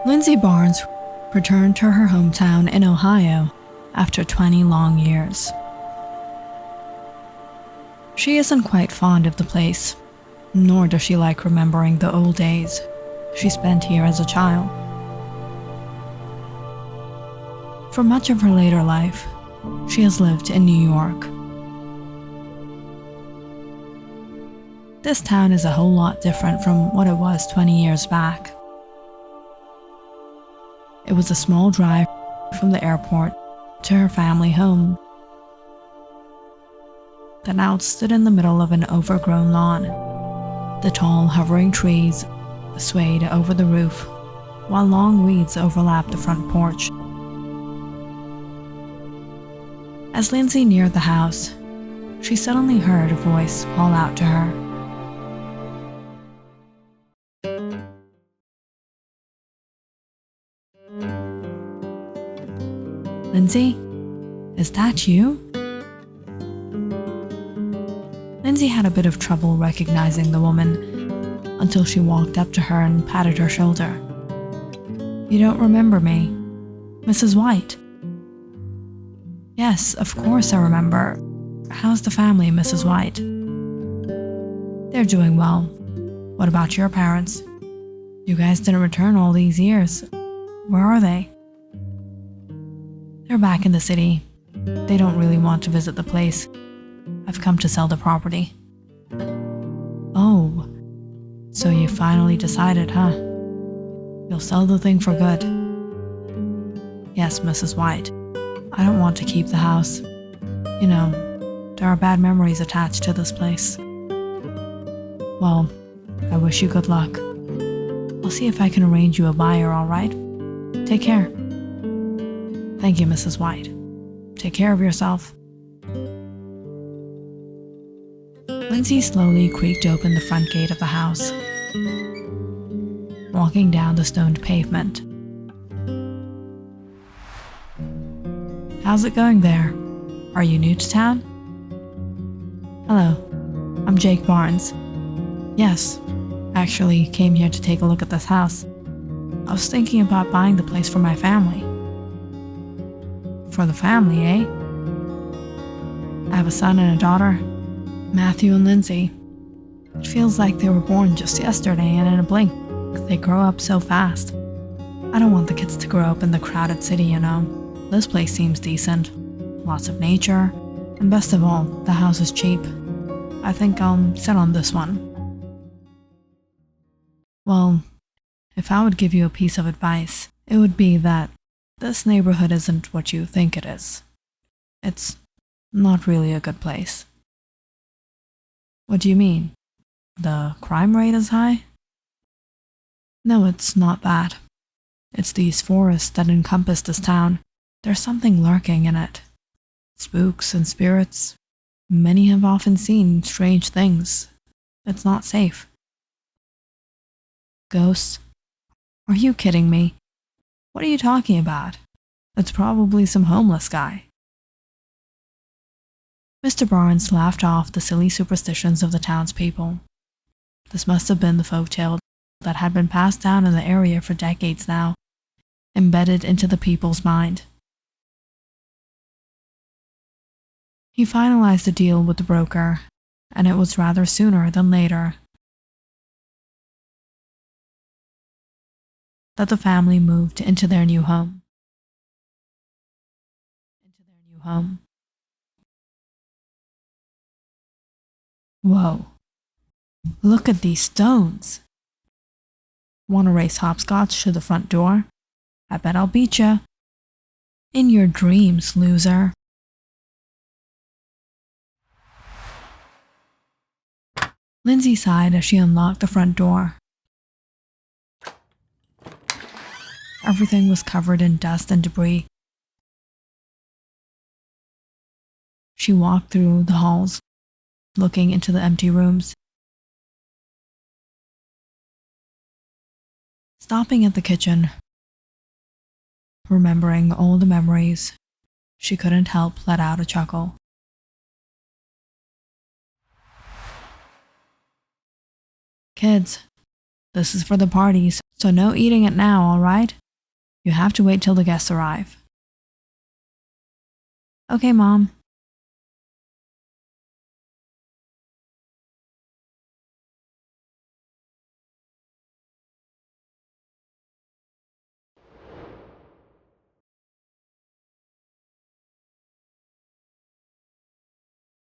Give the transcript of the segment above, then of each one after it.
Lindsay Barnes returned to her hometown in Ohio after 20 long years. She isn't quite fond of the place, nor does she like remembering the old days she spent here as a child. For much of her later life, she has lived in New York. This town is a whole lot different from what it was 20 years back. It was a small drive from the airport to her family home that now stood in the middle of an overgrown lawn. The tall, hovering trees swayed over the roof, while long weeds overlapped the front porch. As Lindsay neared the house, she suddenly heard a voice call out to her. "Lindsay, is that you?" Lindsay had a bit of trouble recognizing the woman until she walked up to her and patted her shoulder. "You don't remember me? Mrs. White?" "Yes, of course I remember. How's the family, Mrs. White?" "They're doing well. What about your parents? You guys didn't return all these years. Where are they?" "They're back in the city. They don't really want to visit the place. I've come to sell the property." "Oh, so you finally decided, huh? You'll sell the thing for good." "Yes, Mrs. White. I don't want to keep the house. You know, there are bad memories attached to this place." "Well, I wish you good luck. I'll see if I can arrange you a buyer, all right? Take care." "Thank you, Mrs. White. Take care of yourself." Lindsay slowly creaked open the front gate of the house, walking down the stoned pavement. "How's it going there? Are you new to town?" "Hello, I'm Jake Barnes. Yes, actually came here to take a look at this house. I was thinking about buying the place for my family." "For the family, eh?" "I have a son and a daughter, Matthew and Lindsay. It feels like they were born just yesterday, and in a blink, they grow up so fast. I don't want the kids to grow up in the crowded city, you know. This place seems decent. Lots of nature, and best of all, the house is cheap. I think I'll sit on this one." "Well, if I would give you a piece of advice, it would be that this neighborhood isn't what you think it is. It's not really a good place." "What do you mean? The crime rate is high?" "No, it's not that. It's these forests that encompass this town. There's something lurking in it. Spooks and spirits. Many have often seen strange things. It's not safe." "Ghosts? Are you kidding me? What are you talking about? It's probably some homeless guy." Mr. Barnes laughed off the silly superstitions of the townspeople. This must have been the folktale that had been passed down in the area for decades now, embedded into the people's mind. He finalized a deal with the broker, and it was rather sooner than later that the family moved into their new home. Whoa, look at these stones. Want to race hopscotch to the front door? I bet I'll beat ya. In your dreams, loser. Lindsay sighed as she unlocked the front door. Everything was covered in dust and debris. She walked through the halls, looking into the empty rooms. Stopping at the kitchen, remembering all the memories, she couldn't help let out a chuckle. Kids, This is for the parties, so no eating it now, alright? You have to wait till the guests arrive. Okay, Mom.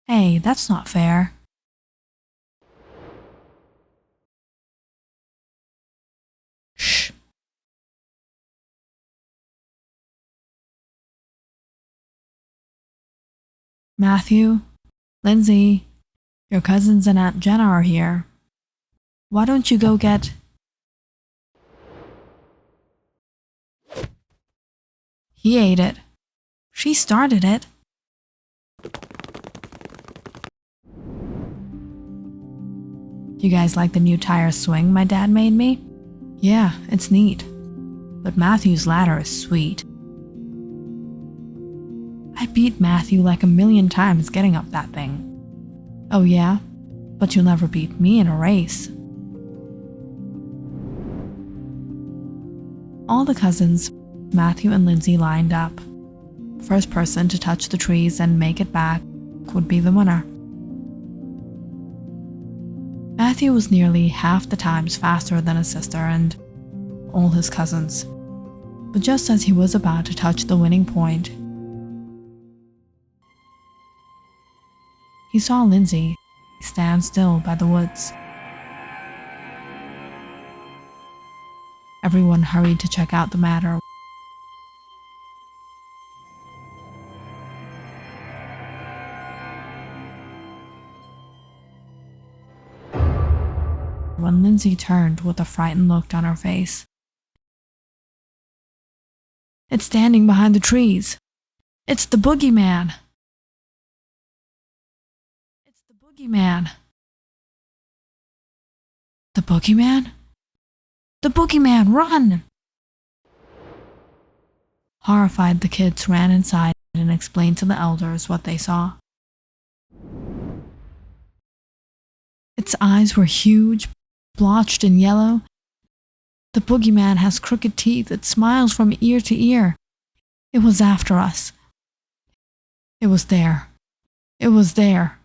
Hey, that's not fair. Shh. Matthew, Lindsay, your cousins and Aunt Jenna are here. Why don't you go get... He ate it. She started it. You guys like the new tire swing my dad made me? Yeah, it's neat. But Matthew's ladder is sweet. I beat Matthew like 1,000,000 times getting up that thing. Oh yeah? But you'll never beat me in a race. All the cousins, Matthew and Lindsay, lined up. First person to touch the trees and make it back would be the winner. Matthew was nearly half the times faster than his sister and all his cousins. But just as he was about to touch the winning point, he saw Lindsay stand still by the woods. Everyone hurried to check out the matter. When Lindsay turned with a frightened look on her face. It's standing behind the trees. It's the boogeyman. It's the boogeyman. The boogeyman? The boogeyman, run! Horrified, the kids ran inside and explained to the elders what they saw. Its eyes were huge, blotched in yellow. The boogeyman has crooked teeth. It smiles from ear to ear. It was after us. It was there. It was there.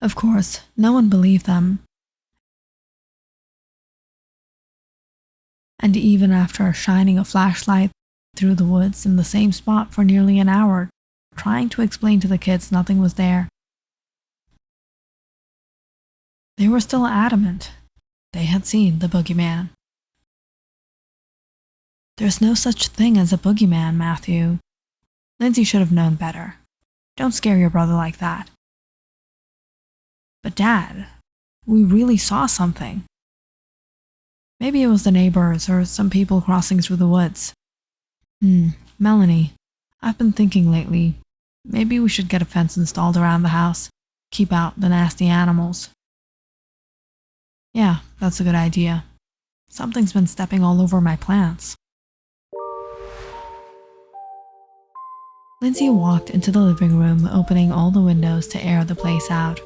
Of course, no one believed them. And even after shining a flashlight through the woods in the same spot for nearly an hour, trying to explain to the kids nothing was there, they were still adamant they had seen the boogeyman. There's no such thing as a boogeyman, Matthew. Lindsay should have known better. Don't scare your brother like that. But Dad, we really saw something. Maybe it was the neighbors or some people crossing through the woods. Melanie, I've been thinking lately, maybe we should get a fence installed around the house. Keep out the nasty animals. Yeah, that's a good idea. Something's been stepping all over my plants. Lindsay walked into the living room, opening all the windows to air the place out.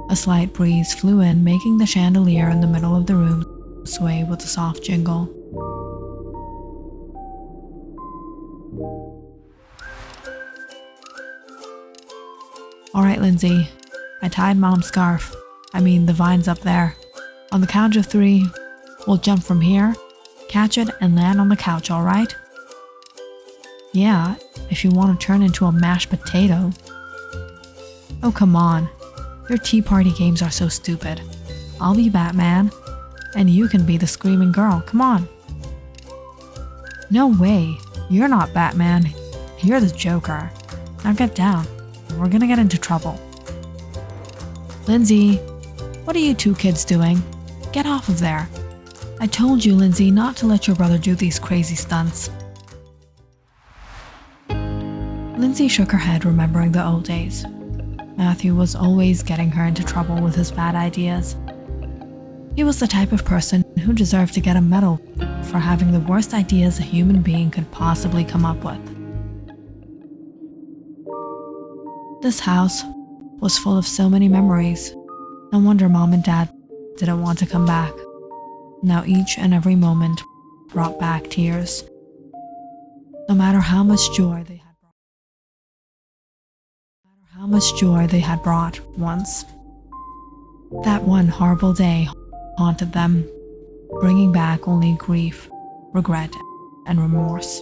A slight breeze flew in, making the chandelier in the middle of the room sway with a soft jingle. All right, Lindsay, I tied Mom's scarf. The vines up there. On the count of 3, we'll jump from here, catch it, and land on the couch, all right? Yeah, if you want to turn into a mashed potato. Oh, come on. Your tea party games are so stupid. I'll be Batman, and you can be the screaming girl. Come on. No way. You're not Batman. You're the Joker. Now get down. We're gonna get into trouble. Lindsay, what are you two kids doing? Get off of there. I told you, Lindsay, not to let your brother do these crazy stunts. Lindsay shook her head, remembering the old days. Matthew was always getting her into trouble with his bad ideas. He was the type of person who deserved to get a medal for having the worst ideas a human being could possibly come up with. This house was full of so many memories. No wonder Mom and Dad didn't want to come back. Now each and every moment brought back tears. No matter how much joy they had brought once. That one horrible day haunted them, bringing back only grief, regret, and remorse.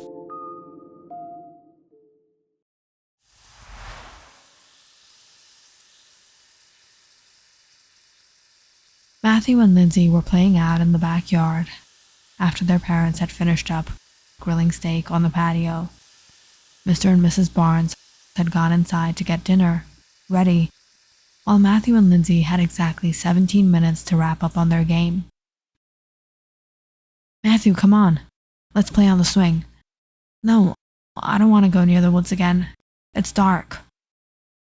Matthew and Lindsay were playing out in the backyard after their parents had finished up grilling steak on the patio. Mr. and Mrs. Barnes had gone inside to get dinner ready, while Matthew and Lindsay had exactly 17 minutes to wrap up on their game. "Matthew, come on. Let's play on the swing." "No, I don't want to go near the woods again. It's dark."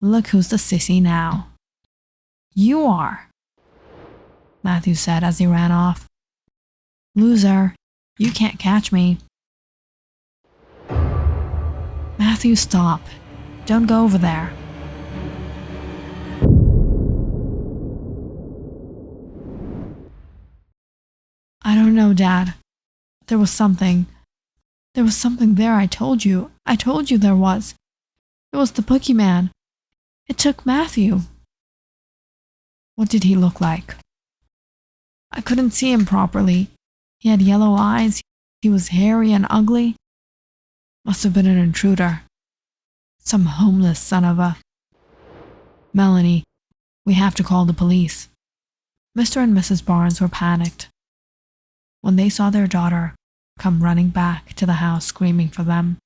"Look who's the sissy now." "You are," Matthew said as he ran off. "Loser, you can't catch me." "Matthew, stop. Don't go over there." "I don't know, Dad. There was something. There was something there, I told you. I told you there was. It was the Boogieman. It took Matthew." "What did he look like?" "I couldn't see him properly. He had yellow eyes. He was hairy and ugly. Must have been an intruder. Some homeless son of a—" "Melanie, we have to call the police." Mr. and Mrs. Barnes were panicked when they saw their daughter come running back to the house screaming for them.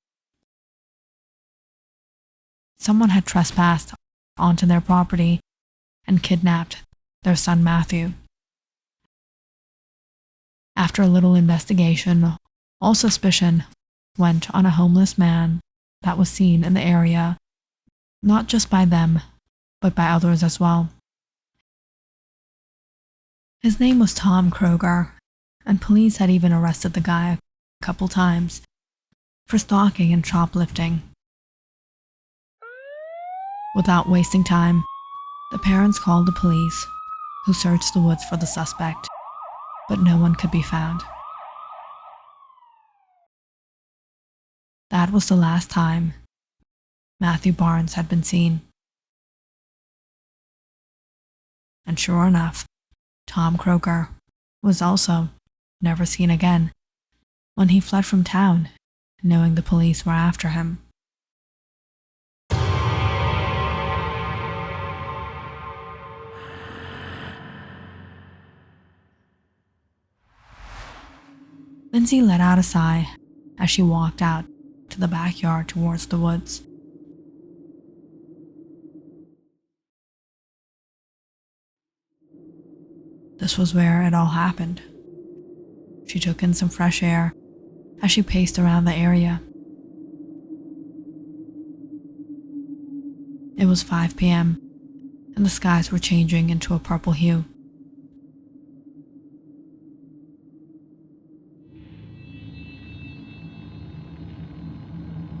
Someone had trespassed onto their property and kidnapped their son Matthew. After a little investigation, all suspicion went on a homeless man that was seen in the area, not just by them, but by others as well. His name was Tom Kroger, and police had even arrested the guy a couple times for stalking and shoplifting. Without wasting time, the parents called the police, who searched the woods for the suspect, but no one could be found. That was the last time Matthew Barnes had been seen. And sure enough, Tom Kroger was also never seen again when he fled from town, knowing the police were after him. Lindsay let out a sigh as she walked out to the backyard towards the woods. This was where it all happened. She took in some fresh air as she paced around the area. It was 5 p.m., and the skies were changing into a purple hue.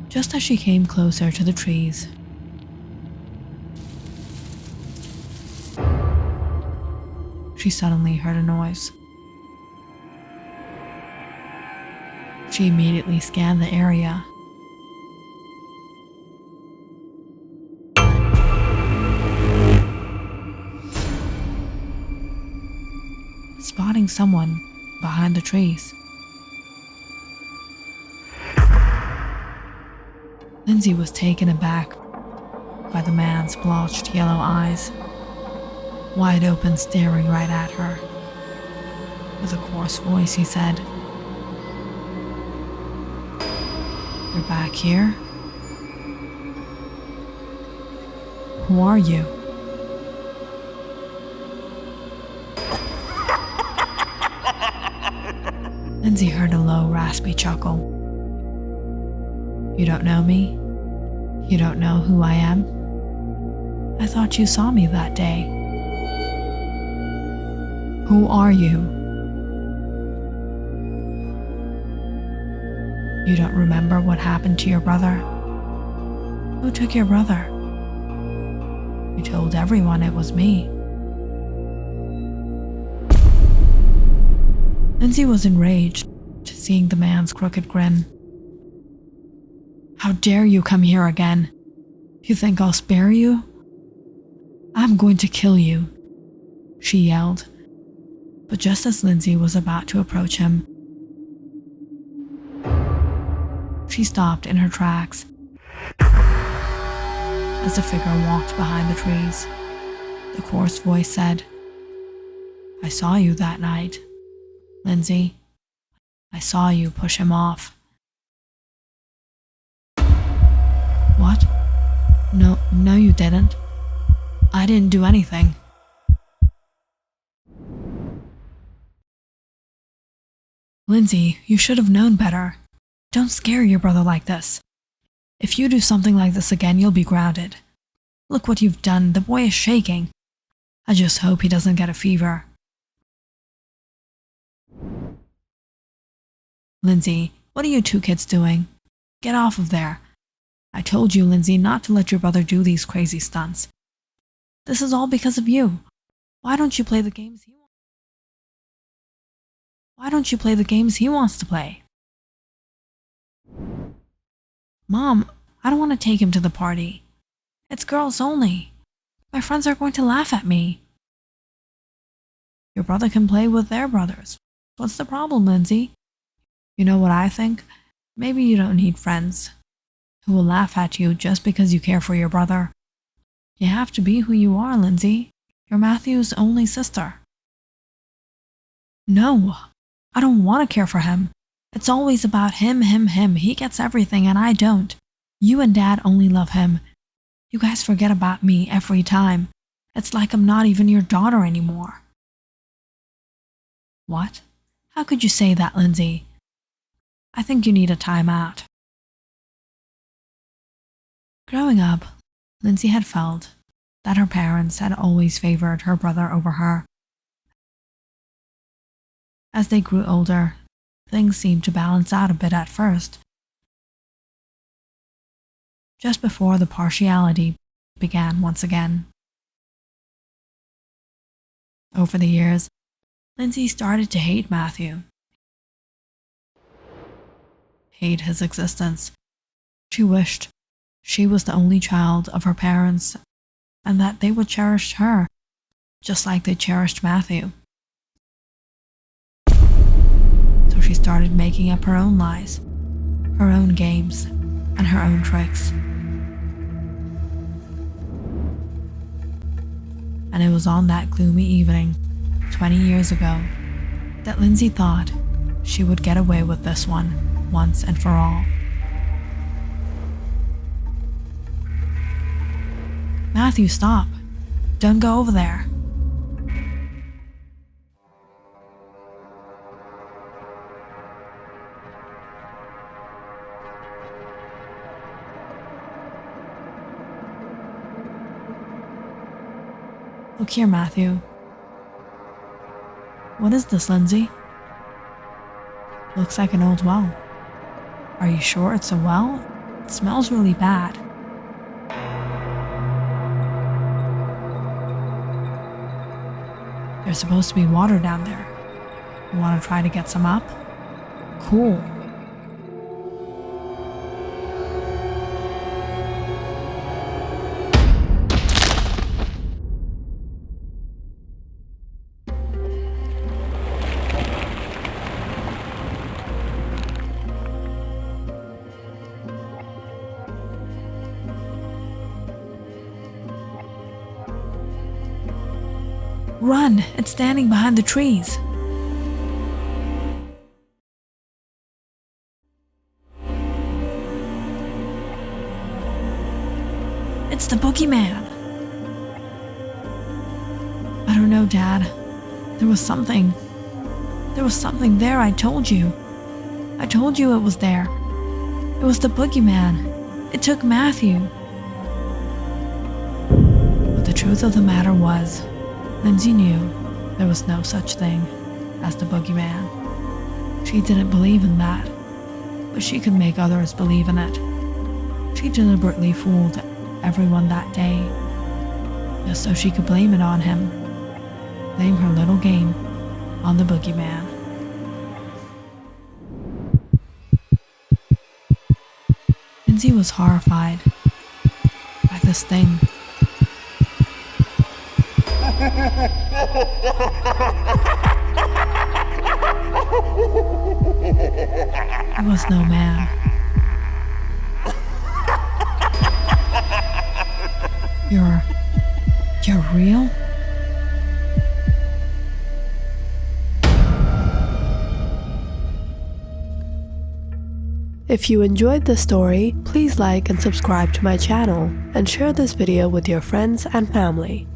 Just as she came closer to the trees, she suddenly heard a noise. She immediately scanned the area. Spotting someone behind the trees. Lindsay was taken aback by the man's blotched yellow eyes, wide open, staring right at her. With a coarse voice, he said, "You're back here? Who are you?" Lindsay heard a low, raspy chuckle. "You don't know me? You don't know who I am? I thought you saw me that day. Who are you? You don't remember what happened to your brother? Who took your brother? You told everyone it was me. Lindsay was enraged, seeing the man's crooked grin. How dare you come here again? You think I'll spare you? I'm going to kill you, she yelled. But just as Lindsay was about to approach him, she stopped in her tracks as the figure walked behind the trees. The coarse voice said, I saw you that night, Lindsay. I saw you push him off. What? No, you didn't. I didn't do anything. Lindsay, you should have known better. Don't scare your brother like this. If you do something like this again, you'll be grounded. Look what you've done. The boy is shaking. I just hope he doesn't get a fever. Lindsay, what are you two kids doing? Get off of there. I told you, Lindsay, not to let your brother do these crazy stunts. This is all because of you. Why don't you play the games he wants? Why don't you play the games he wants to play? Mom, I don't want to take him to the party. It's girls only. My friends are going to laugh at me. Your brother can play with their brothers. What's the problem, Lindsay? You know what I think? Maybe you don't need friends who will laugh at you just because you care for your brother. You have to be who you are, Lindsay. You're Matthew's only sister. No, I don't want to care for him. It's always about him. He gets everything and I don't. You and Dad only love him. You guys forget about me every time. It's like I'm not even your daughter anymore. What? How could you say that, Lindsay? I think you need a timeout. Growing up, Lindsay had felt that her parents had always favored her brother over her. As they grew older, things seemed to balance out a bit at first. Just before the partiality began once again. Over the years, Lindsay started to hate Matthew. Hate his existence. She wished she was the only child of her parents and that they would cherish her just like they cherished Matthew. So she started making up her own lies, her own games, and her own tricks. And it was on that gloomy evening, 20 years ago, that Lindsay thought she would get away with this one once and for all. Matthew, stop. Don't go over there. Look here, Matthew. What is this, Lindsay? Looks like an old well. Are you sure it's a well? It smells really bad. There's supposed to be water down there. You want to try to get some up? Cool. Run! It's standing behind the trees. It's the boogeyman. I don't know, Dad. There was something. There was something there, I told you. I told you it was there. It was the boogeyman. It took Matthew. But the truth of the matter was, Lindsay knew there was no such thing as the boogeyman. She didn't believe in that, but she could make others believe in it. She deliberately fooled everyone that day. just so she could blame it on him. Blame her little game on the boogeyman. Lindsay was horrified by this thing. It was no man. You're real? If you enjoyed this story, please like and subscribe to my channel and share this video with your friends and family.